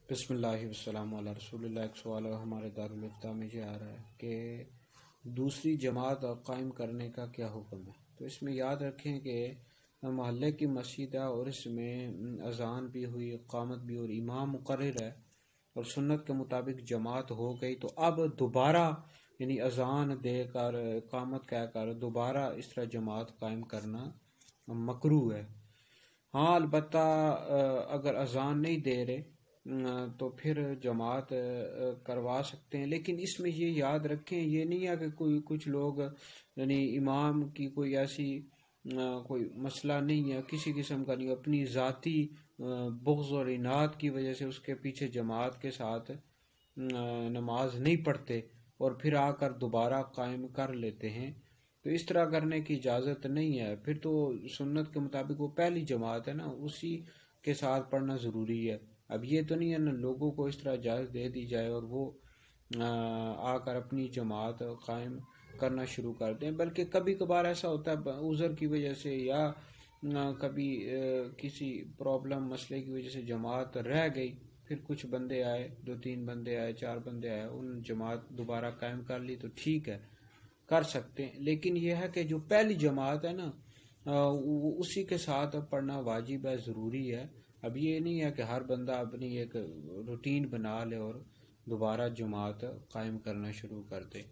بسم اللہ والسلام علی رسول اللہ۔ ایک سوال ہمارے دارالفتہ میں یہ آ رہا ہے کہ دوسری جماعت قائم کرنے کا کیا حکم ہے؟ تو اس میں یاد رکھیں کہ محلے کی مسجد ہے اور اس میں اذان بھی ہوئی، اقامت بھی، اور امام مقرر ہے اور سنت کے مطابق جماعت ہو گئی، تو اب دوبارہ یعنی اذان دے کر اقامت کہہ کر دوبارہ اس طرح جماعت قائم کرنا مکروہ ہے۔ ہاں البتہ اگر اذان نہیں دے رہے تو پھر جماعت کروا سکتے ہیں، لیکن اس میں یہ یاد رکھیں، یہ نہیں ہے کہ کچھ لوگ یعنی امام کی کوئی ایسی کوئی مسئلہ نہیں ہے، کسی قسم کا نہیں، اپنی ذاتی بغض اور عناد کی وجہ سے اس کے پیچھے جماعت کے ساتھ نماز نہیں پڑھتے اور پھر آ کر دوبارہ قائم کر لیتے ہیں، تو اس طرح کرنے کی اجازت نہیں ہے۔ پھر تو سنت کے مطابق وہ پہلی جماعت ہے نا، اسی کے ساتھ پڑھنا ضروری ہے۔ اب یہ تو نہیں ہے نا لوگوں کو اس طرح اجازت دے دی جائے اور وہ آ کر اپنی جماعت قائم کرنا شروع کر دیں، بلکہ کبھی کبھار ایسا ہوتا ہے عذر کی وجہ سے یا کبھی کسی پرابلم مسئلے کی وجہ سے جماعت رہ گئی، پھر کچھ بندے آئے، 2-3 بندے آئے، 4 بندے آئے، ان جماعت دوبارہ قائم کر لی تو ٹھیک ہے، کر سکتے ہیں۔ لیکن یہ ہے کہ جو پہلی جماعت ہے نا اسی کے ساتھ پڑھنا واجب ہے، ضروری ہے۔ اب یہ نہیں ہے کہ ہر بندہ اپنی ایک روٹین بنا لے اور دوبارہ جماعت قائم کرنا شروع کر دے۔